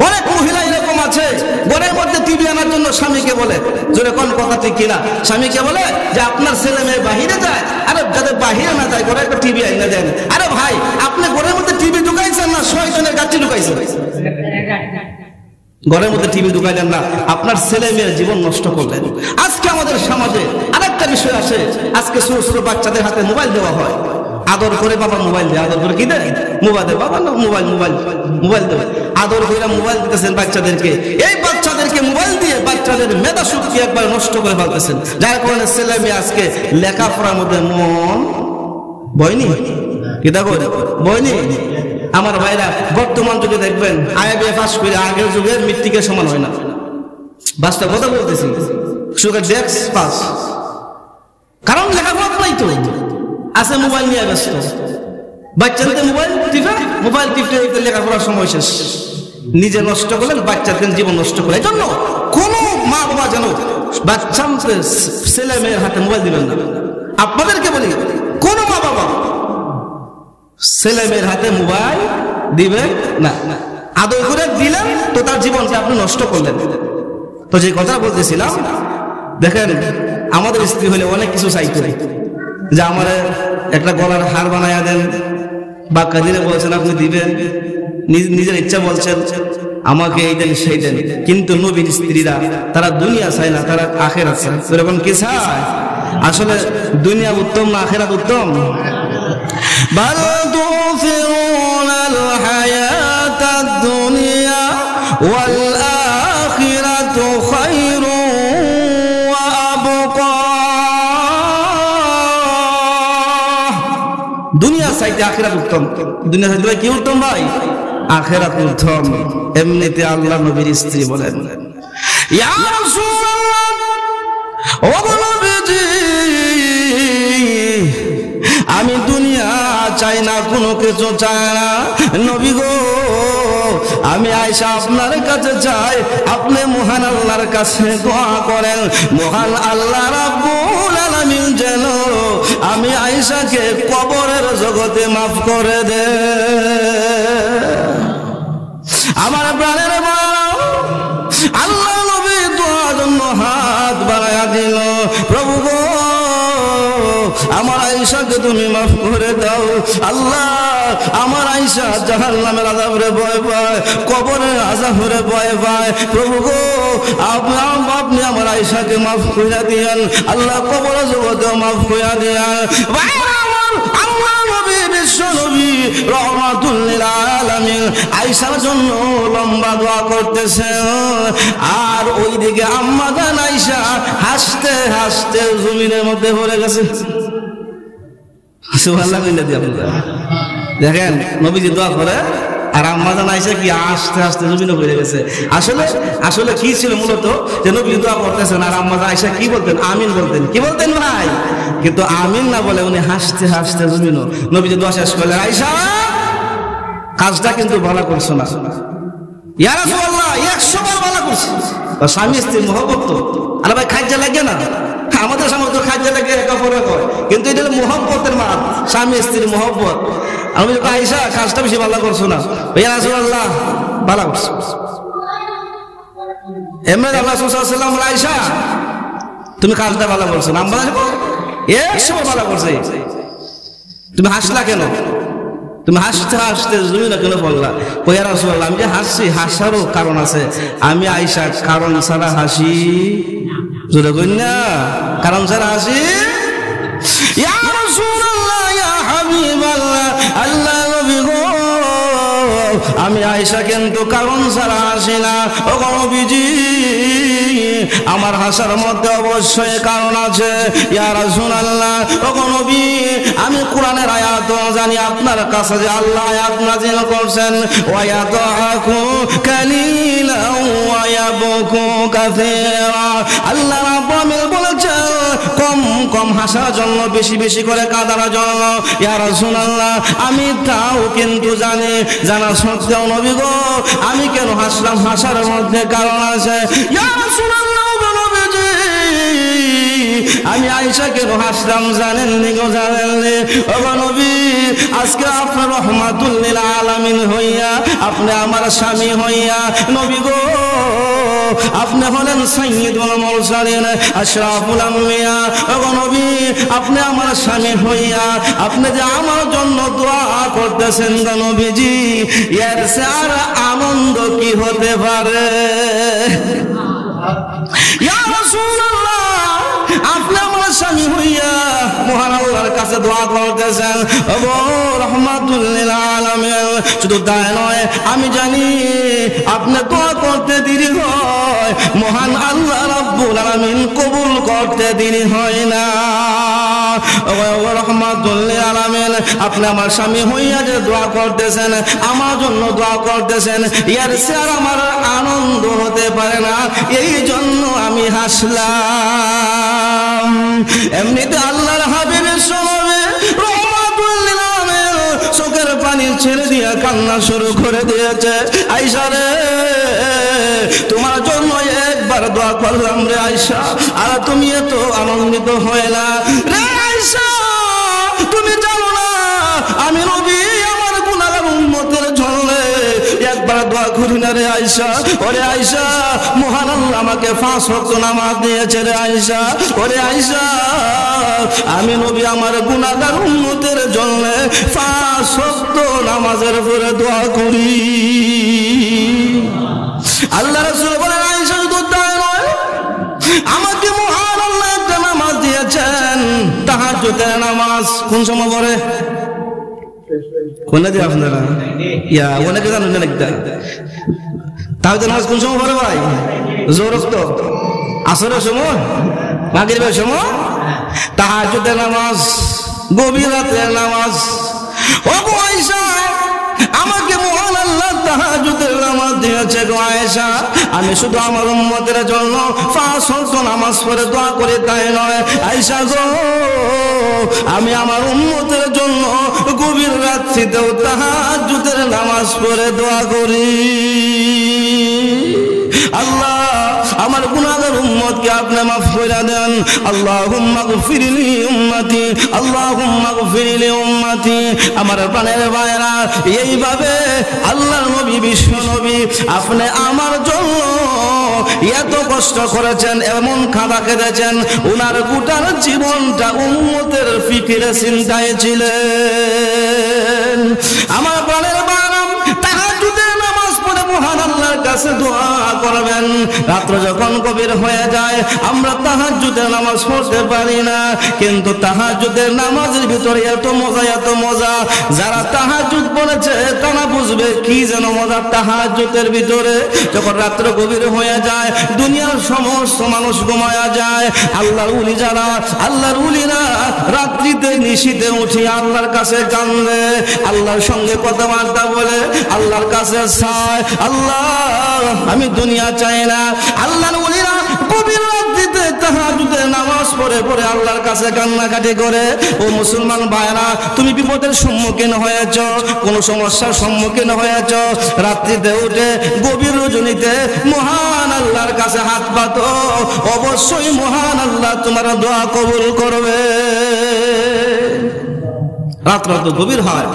অনেক মহিলা এরকম আছে, ঘরের মধ্যে টিভি আনার জন্য স্বামীকে বলে, জোরে কোন কথা ঠিক কিনা, স্বামীকে বলে যে আপনার ছেলে মেয়ে বাহিরে যায়, আরে যাদের বাহিরে না যায় ঘরে একটা টিভি আইনা দেন। আরে ভাই, আপনি ঘরের মধ্যে টিভি ঢুকাইছেন না শয়তানের গাছি ঢুকাইছেন? ঘরের মধ্যে টিভি ঢুকাইলেন না, আপনার ছেলে মেয়ের জীবন নষ্ট করলেন। আজকে আমাদের সমাজে আরেকটা বিষয় আছে, আজকে ছোট ছোট বাচ্চাদের হাতে মোবাইল দেওয়া হয়। আদর করে বাবা মোবাইল দেয়, আদর করে কি দেয়? মোবাইল দেয়। বাবা না মোবাইল মোবাইল মোবাইল দেয়, আদর করে মোবাইল দিতেছেন বাচ্চাদেরকে। এই বাচ্চাদেরকে মোবাইল দিয়ে বাচ্চাদের মেধা শক্তি একবার নষ্ট করে ফেলতেছেন, যার কারণে ছেলে মেয়ে আজকে লেখাপড়ার মধ্যে মন বয়নি। কি দেখো বয়নি? আমার ভাইরা বর্তমান যুগে দেখবেন আইবিএ পাস করে আগের যুগের মৃত্তিকের সমান হয় না। বাস্তব কথা বলতেছি, সুগার ডেক্স পাস, কারণ লেখাপড়া নাই তো, আছে মোবাইল নিয়ে ব্যস্ত। বাচ্চাদের মোবাইল টিপতে লেখাপড়ার সময় শেষ। নিজে নষ্ট করলেন, বাচ্চাদের জীবন নষ্ট করে। এই জন্য কোন মা বাবা যেন বাচ্চাদের ছেলে মেয়ের হাতে মোবাইল দিবেন না। আপনাদেরকে বলি, কোন মা বাবা ছেলে মেয়ের হাতে মোবাইল দিবেন না। আদর করে দিলেন তো তার জীবনকে আপনি নষ্ট করলেন। তো যে কথা বলতেছিলাম, দেখেন আমাদের স্ত্রী হলে অনেক কিছু চাইতে, যে আমার একটা গলার হার বানাইয়া দেন, বা কাজিনে বলছেন আপনি দিবেন, নিজের ইচ্ছা বলছেন আমাকে এই দেন সেই দেন। কিন্তু নবীর স্ত্রীরা তারা দুনিয়া চায় না, তারা আখেরাত চায়। এরকম কি চায়? আসলে দুনিয়া উত্তম না আখেরাত উত্তম? بل تؤثرون الحياة الدنيا والآخرة خير وأبقى। দুনিয়া চাইতে আখেরাত উত্তম। দুনিয়া চাইতে কি উত্তম ভাই? আখেরাত উত্তম। এমনিতে আল্লাহ নবীর স্ত্রী বলেন, ইয়া রাসূলুল্লাহ, ও নবীজি, আমি দুনিয়া চাই না, কোনো কিছু চাই না। নবী গো, আমি আয়েশা আপনার কাছে চাই, আপনি মহান আল্লাহর কাছে দোয়া করেন, মহান আল্লাহ রাব্বুল আলামিন যেন আমি আয়েশাকে কবরের জগতে মাফ করে দে। আমার প্রাণের মা, আল্লাহ নবী দোয়ার জন্য হাত বাড়াইয়া দিল, প্রভু গো, আমার আয়েশাকে তুমি মাফ করে দাও। আল্লাহ, আমার আয়েশা জাহান্নামের আযাবের ভয় পায়, কবরের আযাবের ভয় পায়। প্রভু গো, আপনি আমার আয়েশাকে মাফ করে দিয়েন। আল্লাহ, কবরের জগতেও মাফ করে দিয়েন। আল্লাহ নবী, বিশ্ব নবী রহমাতুল লিল আলামিন আয়েশার জন্য লম্বা দোয়া করতেছেন। আর ওইদিকে আম্মা জান আয়েশা হাসতে হাসতে জমিনের মধ্যে পড়ে গেছে। সুবহানাল্লাহ কইলা দি আপনারা দেখেন, নবীজি দোয়া করে আর আম্মা জান আয়েশা কি আস্তে আস্তে জমিনে পড়ে গেছে। আসলে কি ছিল মূলত, যে নবী দোয়া করতেছেন আর আম্মা জান আয়েশা কি বলতেন? আমিন বলতেন। কি বলতেন ভাই? কিন্তু আমিন না বলে উনি হাসতে হাসতে জমিনে। নবীজি দোয়া শেষ করলেন, আয়েশা কাজটা কিন্তু ভালো করছো না। ইয়া রাসূলুল্লাহ, 100 বার ভালো করছি। স্বামী স্ত্রীর মহব্বত তো, আরে ভাই খাজ্জা লাগে না? আমাদের সামনে তো খাজ্জা লাগে একা পরে কয়, কিন্তু এটা হলো মহব্বতের মাত, স্বামী স্ত্রীর মহব্বত। আমি তো আয়েশা কাজটা বেশি ভালো করছো না। ইয়া রাসূলুল্লাহ, ভালো করছো। এমনি আল্লাহ সাল্লাল্লাহু আলাইহি ওয়াসাল্লাম, আয়েশা তুমি কাজটা ভালো করছো না। আমরা 100 বার ভালো করছে। তুমি হাসলা কেন? তুমি হাসতে হাসতে জমিনে কেন বললা? ইয়া রাসূলুল্লাহ, আমি যে হাসছি, হাসারও কারণ আছে। আমি আয়েশা কারণ ছাড়া হাসি, জোরে কই না, কারণ ছাড়া হাসি। ইয়া রাসূলুল্লাহ, ইয়া হাবিবাল্লাহ, আল্লাহ নবী গো, আমি আয়েশা কিন্তু কারণ ছাড়া হাসি না। ও নবীজি, আমার হাসার মধ্যে অবশ্যই কারণ আছে। ইয়া রাসূলুল্লাহ, ও নবী, আমি কোরআনের আয়াত জানি আপনার কাছে যে আল্লাহ আয়াত নাযিল করছেন, ওয়া ইয়াদহু কালিলান ওয়া ইয়াবকু কাসীরা। আল্লাহ রাব্বুল আলামিন বলেছেন কম কম হাসার জন্য, বেশি বেশি করে কাঁদার জন্য। ইয়া রাসূলুল্লাহ, আমি তাও কিন্তু জানি, জানা সত্ত্বেও নবী গো, আমি কেন হাসলাম? হাসার মধ্যে কারণ আছে। ইয়া রাসূলুল্লাহ, আমি আয়েশা কেন হাসলাম জানেননি গো? জানেননি? ও নবী, আজকে আপনার রহমাতুল লিল আলামিন হইয়া, আপনি আমার স্বামী হইয়া, নবী গো, আপনি হলেন সাইয়্যিদুল মুরসালিন, আশরাফুল আম্বিয়া। ওগো নবী, আপনি আমার স্বামী হইয়া আপনি যে আমার জন্য দোয়া করতেছেন গো নবীজি, এর চেয়ে আর আনন্দ কি হতে পারে? ইয়া রাসূলুল্লাহ, আপনি আমার স্বামী হইয়া মহান আল্লাহর কাছে দোয়া করতেছেন, ওগো রাহমাতুল লিল আলামিন। শুধু তাই নয়, আমি জানি আপনি দোয়া করতে দেরি হয়, মহান আল্লাহ রাব্বুল আলামিন কবুল করতে দেরি হয় না। ওগো রাহমাতুল লিল আলামিন, আপনি আমার স্বামী হইয়া যে দোয়া করতেছেন, আমার জন্য দোয়া করতেছেন, এর চেয়ে আর আমার আনন্দ হতে পারে না। এই জন্য আমি হাসলাম। এমনিতে আল্লাহর হাবিবের সময় রহমাতুল লিল আলামিন চোখের পানি ছেড়ে দিয়ে কান্না শুরু করে দিয়েছে। আয়েশা রে, তোমার জন্য একবার দোয়া করলাম রে আয়েশা, আর তুমি এত আনন্দিত হয় না রে আয়েশা। তুমি জানো না আমি নবী আমার গুনাহগার উম্মতের জন্য একবার দোয়া করি না রে আয়েশা। ওরে আয়েশা, মহান আল্লাহ আমাকে 5 ওয়াক্ত নামাজ দিয়েছে রে আয়েশা। ওরে আয়েশা, আমি নবী আমার গুনাহগার উম্মতের জন্য 5 ওয়াক্ত নামাজের পরে দোয়া করি। আল্লাহ রাসূল বলেন, আয়েশা শুধু তাই নয়, আমাকে মহান আল্লাহ একটা নামাজ দিয়েছেন, তাহাজ্জুদের নামাজ। কোন সময় পড়ে? কোন দিয়ে আপনারা ইয়া অনেকে জানেন না একটা তাহাজ্জুদ নামাজ কোন সময় পড়ে ভাই? জোহর ওয়াক্ত, আসরের সময়, মাগরিবের সময়। তাহাজ্জুদের নামাজ, গভীর রাতের নামাজ। ও গো আয়েশা, আমাকে মহান আল্লাহ তাহাজ্জুদের নামাজ দিয়েছে গো আয়েশা। আমি শুধু আমার উম্মতের জন্য 5 ওয়াক্ত নামাজ পড়ে দোয়া করি তাই নয় আয়েশা গো, আমি আমার উম্মতের জন্য গভীর রাত্রিতেও তাহাজ্জুদের নামাজ পড়ে দোয়া করি। আল্লাহ, আমার গুনাহগার উম্মতকে আপনি মাফ করে দেন। আল্লাহুম্মা গফিরলি উম্মতি, আল্লাহুম্মা গফিরলি উম্মতি। আমার প্রাণের ভাইরা, এইভাবে আল্লাহর নবী, বিশ্ব নবী, আপনি আমার জন্য এত কষ্ট করেছেন, এমন খাদা কেঁদেছেন, ওনার গোটার জীবনটা উম্মতের ফিকিরে চিন্তায় ছিলেন। আমার প্রাণের ভাইরা, তাহাজ্জুদের নামাজ পড়ে মহান আল্লাহর কাছে দোয়া করবেন। রাত্র যখন গভীর হয়ে যায়, আমরা তাহাজ্জুদের নামাজ পড়তে পারি না, কিন্তু তাহাজ্জুদের নামাজের ভিতরে এত মজা, এত মজা। যারা তাহাজ্জুদ পড়েছে তারা বুঝবে কি যেন মজা তাহাজ্জুদের ভিতরে। যখন রাত্র গভীর হয়ে যায়, দুনিয়ার সমস্ত মানুষ ঘুমায়া যায়, আল্লাহর উলি যারা, আল্লাহর উলিরা রাত্রিতে নিশীতে উঠে আল্লাহর কাছে কান্দে, আল্লাহর সঙ্গে কথাবার্তা বলে, আল্লাহর কাছে চায়, আল্লাহ আমি দুনিয়া চাই না। আল্লাহর ওলিরা গভীর রাত্রিতে তাহাজ্জুদের নামাজ পড়ে পড়ে আল্লাহর কাছে কান্নাকাটি করে। ও মুসলমান ভাইরা, তুমি বিপদের সম্মুখীন হয়েছ, কোন সমস্যার সম্মুখীন হয়েছ, রাত্রিতে উঠে গভীর রজনীতে মহান আল্লাহর কাছে হাত পাতো, অবশ্যই মহান আল্লাহ তোমার দোয়া কবুল করবে। রাত্র তো গভীর হয়,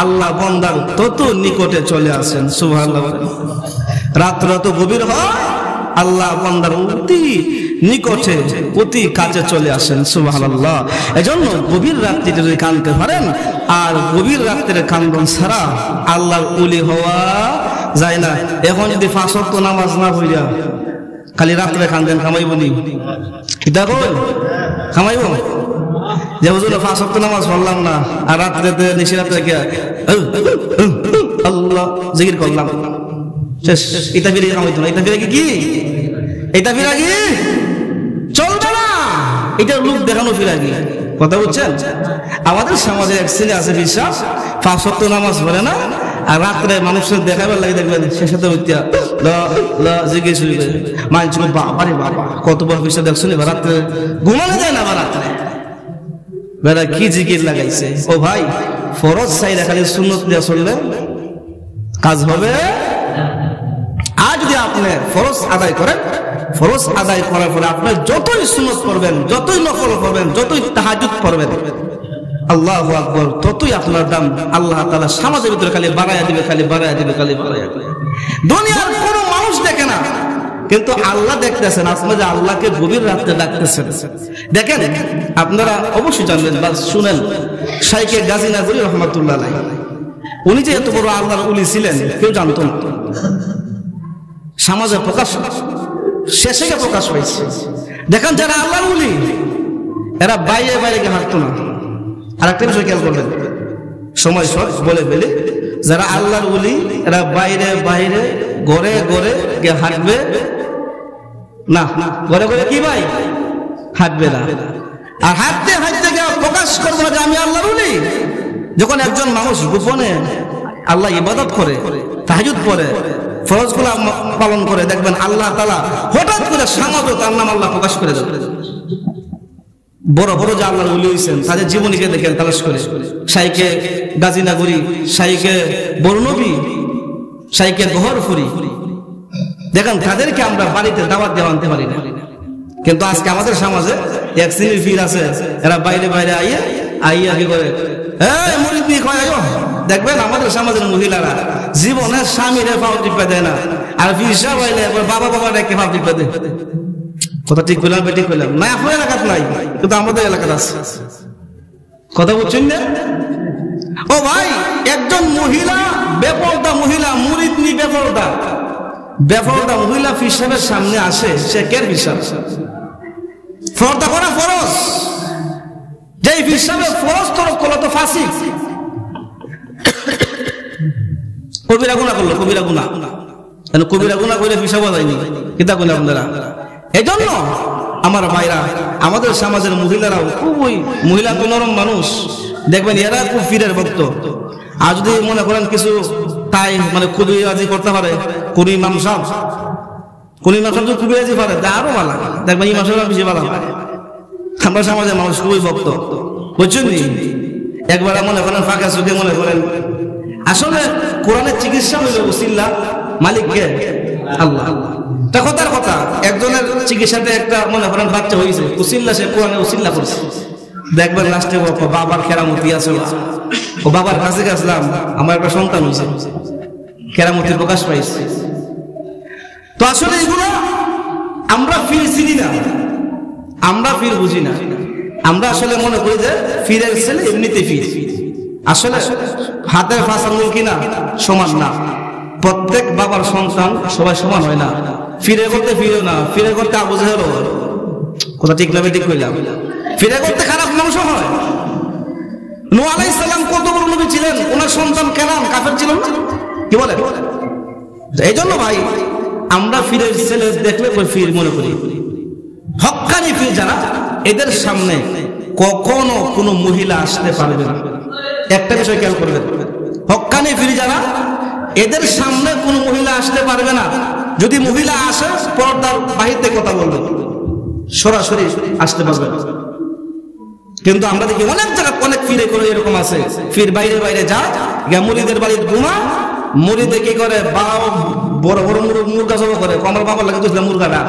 আল্লাহ বান্দার তত নিকটে চলে আসেন। সুবহানাল্লাহ। রাত্র তো গভীর হয়, আল্লাহ বান্দার অতি নিকটে, অতি কাছে চলে আসেন। সুবহানাল্লাহ। এজন্য গভীর রাত্রিতে যদি কাঁদতে পারেন, আর গভীর রাত্রে কান্দন ছাড়া আল্লাহর ওলি হওয়া যায় না। এখন যদি 5 ওয়াক্ত নামাজ না পড়িয়া খালি রাত্রে কান্দেন, কামাইব নি? দেখো কামাইব যে হুজুর 5 ওয়াক্ত নামাজ পড়লাম না, আর রাত্রিতে নিশিরাতে গিয়া আল্লাহ জিকির করলাম, শেষ। এটা ফিরে কামাইতো না। এটা ফিরে কি? এটা ফিরে কি চলবে না। এটা লোক দেখানো ফিরে কি কথা বুঝছেন? আমাদের সমাজে এক শ্রেণী আছে বিশ্বাস, 5 ওয়াক্ত নামাজ পড়ে না, আর রাত্রে মানুষের দেখাবার লাগে দেখবেন শেষে জিজ্ঞেস মানুষ বাবারে বাবা কত বড় বিষয় দেখছো না, রাত্রে ঘুমানো যায় না। আবার রাত্রে বেড়া কি জিকির লাগাইছে। ও ভাই, ফরজ চাই খালি সুন্নত দিয়ে চললে কাজ হবে। আর যদি আপনি ফরজ আদায় করেন, ফরজ আদায় করার পরে আপনি যতই সুন্নত করবেন, যতই নফল করবেন, যতই তাহাজ্জুদ করবেন, আল্লাহু আকবার, ততই আপনার দাম আল্লাহ তাআলা সমাজের ভিতরে খালি বাড়াইয়া দিবে, খালি বাড়াইয়া দিবে, খালি বাড়াইয়া দিবে। দুনিয়ার কোনো মানুষ দেখে না কিন্তু আল্লাহ দেখতেছেন, আপনারা যে আল্লাহকে গভীর রাতে ডাকতেছেন। দেখেন আপনারা অবশ্যই জানবেন বা শুনেন, শাইখে গাজী নাগরী রহমাতুল্লাহ আলাইহি, উনি যে এত বড় আল্লাহর ওলি ছিলেন কেউ জানতো না। সমাজে প্রকাশ শেষে গিয়ে প্রকাশ পাইছে। দেখেন যারা আল্লাহর ওলি এরা বাইরে বাইরে গিয়ে হাঁটতো না। আর একটা বিষয় খেয়াল করবেন, সময় সব বলে ফেলে, যারা আল্লাহর ওলি এরা বাইরে বাইরে ঘরে ঘরে গিয়ে হাঁটবে না, ঘরে ঘরে কি ভাই হাঁটবে না। আর হাঁটতে হাঁটতে গিয়ে প্রকাশ করবো না যে আমি আল্লাহর ওলি। যখন একজন মানুষ গোপনে আল্লাহ ইবাদত করে, তাহাজ্জুদ পড়ে, ফরজগুলো পালন করে, দেখবেন আল্লাহ তাআলা হঠাৎ করে সমাজে তার নাম আল্লাহ প্রকাশ করে দেবে। বড় বড় যে আল্লাহর ওলি হইছেন তাদের জীবনীকে দেখেন তালাশ করে, শাইখে গাজী নাগরী, শাইখে বরনবী, শাইখে গহরফুরি, দেখেন তাদেরকে আমরা বাড়িতে দাওয়াত দিয়ে আনতে পারি না। কিন্তু আজকে আমাদের সমাজে এক শ্রেণীর পীর আছে, এরা বাইরে বাইরে আইয়া কি করে, এই মুরিদ নিয়ে কয় আয়ো। দেখবেন আমাদের সমাজের মহিলারা জীবনে স্বামীরে পাও টিপে দেয় না, আর পীর সাহেব আইলে বাবা বাবা রেখে পাও টিপে দেয়। কথা ঠিক করলাম বেটি করলাম না, আপনার এলাকাত নাই কিন্তু আমাদের এলাকাতে আছে। কথা বুঝছেন না? ও ভাই, একজন মহিলা বেপরদা মহিলা মুরিদ নি বেপরদা মহিলা পীর সাহেবের সামনে আসে, সে কের পীর সাহেব? পর্দা করা ফরজ। যেই পীর সাহেবের ফরজ তরফ করলো তো ফাসিক, কবিরা গুনাহ করলো, কবিরা গুনাহ। কবিরা গুনাহ করে পীর সাহেব যায়নি, কিতা গুনাহ আপনারা। এই জন্য আমার ভাইরা, আমাদের সমাজের মহিলারাও খুবই মহিলা নরম মানুষ, দেখবেন এরা খুব পীরের ভক্ত। আর যদি মনে করেন কিছু তাই মানে কবিরাজি করতে পারে, কোন ইমাম সাহেব যদি কবিরাজি পারে তা আরো ভালো, দেখবেন ইমাম সাহেব বেশি ভালো। আমরা সমাজের মানুষ খুবই ভক্ত, বুঝছেন? একবার মনে করেন ফাঁকা চোখে মনে করেন, আসলে কোরআনের চিকিৎসা হইল উসিল্লা, মালিককে আল্লাহ। কথার কথা, একজনের চিকিৎসাতে একটা মনে করেন বাচ্চা হয়েছে, উসিল্লা, সে কোরআনে উসিল্লা করছে। দেখবেন লাস্টে বাবার কেরামতি আছে, ও বাবার কাছে গেছিলাম, আমার একটা সন্তান হয়েছে, কেরামতি প্রকাশ পাইছে। তো আসলে এগুলো আমরা ফির চিনি না, আমরা ফির বুঝি না। আমরা আসলে মনে করি যে ফিরের ছেলে এমনিতে ফির। আসলে হাতের পাঁচ আঙ্গুল কিনা সমান না, প্রত্যেক বাবার সন্তান সবাই সমান হয় না। ফিরে করতে ফিরেও না, ফিরে করতে আবু জাহেল, কথা ঠিক না ঠিক কইলাম। ফিরে করতে খারাপ মানুষ হয়। নূহ আলাইহিস সালাম কত বড় নবী ছিলেন, ওনার সন্তান কেরাম কাফের ছিল না, কি বলে? এই জন্য ভাই আমরা ফিরের ছেলে দেখলে ফির মনে করি। হক্কানি ফির যারা, এদের সামনে কখনো কোনো মহিলা আসতে পারবে না। একটা বিষয় খেয়াল করবেন, হক্কানি ফির যারা, এদের সামনে কোনো মহিলা আসতে পারবে না। যদি মহিলা আসে পর্দার বাহিরে কথা বলবে, সরাসরি আসতে পারবে। কিন্তু আমরা দেখি অনেক জায়গায় অনেক ফিরে করে এরকম আছে, ফির বাইরে বাইরে যায়, মুরিদের বাড়িতে ঘুমা, মুরিদে কি করে বড় বড় মুরগা জমা করে। আমার বাবার লাগে বুঝলাম মুরগাটা,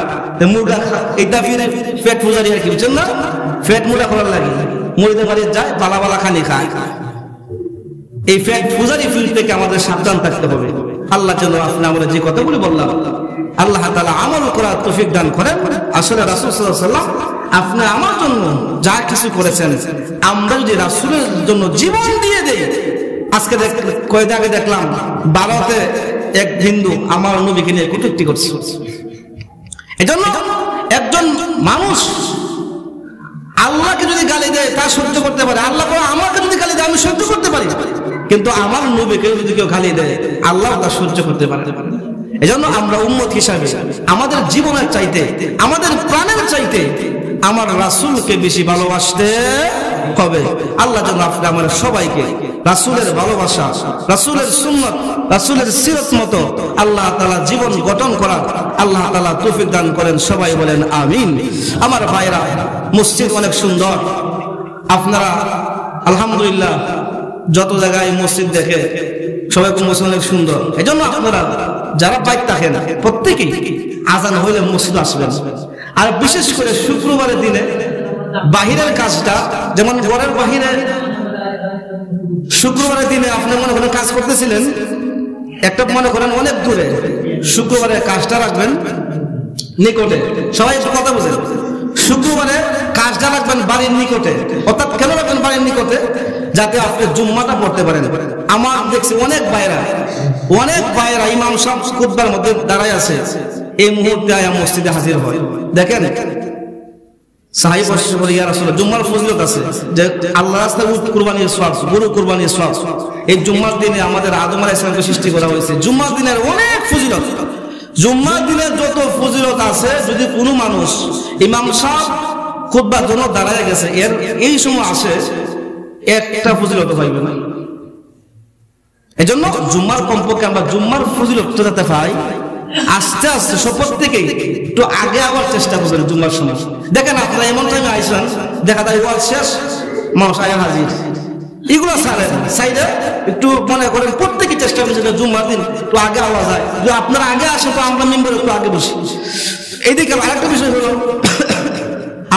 মুরগা এটা ফিরে পেট পূজারি আর কি, বুঝছেন না? পেট মুড়া করার লাগে, মুরিদের বাড়িতে যায়, বালা বালা খানি খায়। এই পেট পূজারি ফির থেকে আমাদের সাবধান থাকতে হবে। আল্লাহ যেন আপনি আমরা যে কথাগুলি বললাম, আল্লাহ তাআলা আমল করার তৌফিক দান করেন। আসলে রাসূল সাল্লাল্লাহু আলাইহি ওয়াসাল্লাম আপনি আমার জন্য যা কিছু করেছেন, আমরা যদি রাসূলের জন্য জীবন দিয়ে দেই। আজকে কয়েকদিন আগে দেখলাম ভারতে এক হিন্দু আমার নবীকে নিয়ে কটূক্তি করছে। এজন্য একজন মানুষ আল্লাহকে যদি গালি দেয় তা সহ্য করতে পারে, আল্লাহ আমাকে যদি গালি দেয় আমি সহ্য করতে পারি, কিন্তু আমার নবীকে যদি কেউ গালি দেয় আল্লাহ তা সহ্য করতে পারে। এজন্য আমরা উম্মত হিসাবে আমাদের জীবনের চাইতে, আমাদের প্রাণের চাইতে আমার রাসূলকে বেশি ভালোবাসতে হবে। আল্লাহ যেন আপনি আমাদের সবাইকে রাসূলের ভালোবাসা, রাসূলের সুন্নাত, রাসূলের সিরাত মতো আল্লাহ তাআলা জীবন গঠন করার আল্লাহ তাআলা তৌফিক দান করেন। সবাই বলেন আমিন। আমার ভাইরা, মসজিদ অনেক সুন্দর, আপনারা আলহামদুলিল্লাহ যত জায়গায় মসজিদ দেখে সবাই মসজিদ অনেক সুন্দর। এই জন্য আপনারা যারা বাইক থাকেন প্রত্যেকেই আজান হইলে মসজিদ আসবেন। আর বিশেষ করে শুক্রবারের দিনে বাহিরের কাজটা, যেমন ঘরের বাহিরে শুক্রবারের দিনে আপনি মনে করেন কাজ করতেছিলেন, একটা মনে করেন অনেক দূরে, শুক্রবারের কাজটা রাখবেন নিকটে। সবাই একটু কথা বলেন, শুক্রবারে কাজটা রাখবেন বাড়ির নিকটে। অর্থাৎ কেন রাখবেন বাড়ির নিকটে? যাতে আপনি জুম্মাটা পড়তে পারেন। আমার দেখছি অনেক ভাইয়েরা ইমাম সাহেব খুতবার মধ্যে দাঁড়ায় আছে, এই মুহূর্তে আয়া মসজিদে হাজির হয়। দেখেন সাহাবী প্রশ্ন করে, ইয়া রাসূলুল্লাহ, জুম্মার ফজিলত আছে যে আল্লাহর রাস্তায় উট কুরবানির সওয়াব, গরু কুরবানির সওয়াব। এই জুম্মার দিনে আমাদের আদম আলাইহিস সালামকে সৃষ্টি করা হয়েছে। জুম্মার দিনের অনেক ফজিলত, জুম্মার দিনের যত ফজিলত আছে, যদি কোনো মানুষ ইমাম সাহেব খুতবার জন্য দাঁড়ায় গেছে এই সময় আসে, একটা ফজিলত পাইবে না। এজন্য জুম্মার কমপক্ষে আমরা জুম্মার ফজিলত যাতে পাই, আস্তে আস্তে শপথ থেকে একটু আগে আবার চেষ্টা করবেন জুম্মার সময়। দেখেন আপনারা এমন টাইমে আইসেন, দেখা যায় ওয়াজ শেষ, মানুষ আয়া হাজির, এগুলো সাইডে একটু মনে করেন প্রত্যেকে চেষ্টা করছে জুম্মার দিন একটু আগে আওয়া যায়। যদি আপনারা আগে আসেন তো আমরা মেম্বার একটু আগে বসি। এইদিকে আরেকটা বিষয় হলো,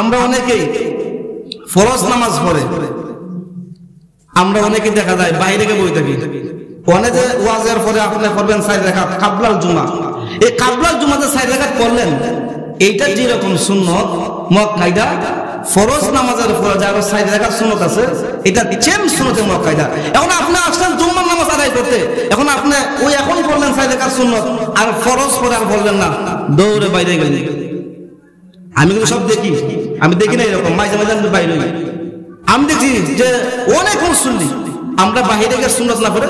আমরা অনেকেই ফরজ নামাজ পড়ে আমরা অনেকে দেখা যায় বাইরে গিয়ে বই থাকি। অনেকে ওয়াজের পরে আপনি করবেন 4 রাকাত কাবলাল জুমা, এই কাবলাল জুমাতে 4 রাকাত পড়লেন, এইটা যেরকম সুন্নত মুআক্কাদা, ফরজ নামাজের পরে যারা 4 রাকাত সুন্নত আছে, এটা সেম সুন্নতে মুআক্কাদা। এখন আপনি আসলেন জুম্মার নামাজ আদায় করতে, এখন আপনি ওই এখন পড়লেন 4 রাকাত সুন্নত, আর ফরজ পরে আর বললেন না, দৌড়ে বাইরে গেলেন। আমি কিন্তু সব দেখি, আমি দেখি না এরকম, মাঝে মাঝে আমি বাইরে হই। আমি দেখছি যে অনেক মুসল্লি আমরা বাহিরে গিয়ে সুন্নত না পড়ে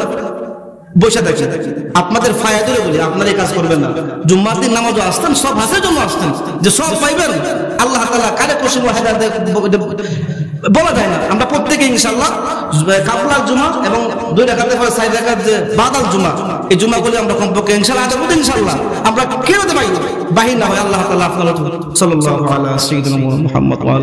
বসে থাকি। আপনাদের ফায়দা বলি, আপনারা এই কাজ করবেন না। জুম্মার দিন নামাজও আসতেন, সব হাসের জন্য আসতেন, যে সব পাইবেন। আল্লাহ তাআলা কারে খুশি বলা যায় না। আমরা প্রত্যেকে ইনশাআল্লাহ কাবলাল জুমা এবং 2 রাকাতের পরে 4 রাকাত যে বাদাল জুমা, এই জুমাগুলি আমরা কমপক্ষে ইনশাআল্লাহ আদায় করব। ইনশাআল্লাহ আমরা কেউ বাহির না হয়। আল্লাহ তাআলা আপনার সাল্লাল্লাহু আলাইহি ওয়া সাল্লাম মুহাম্মদ ওয়া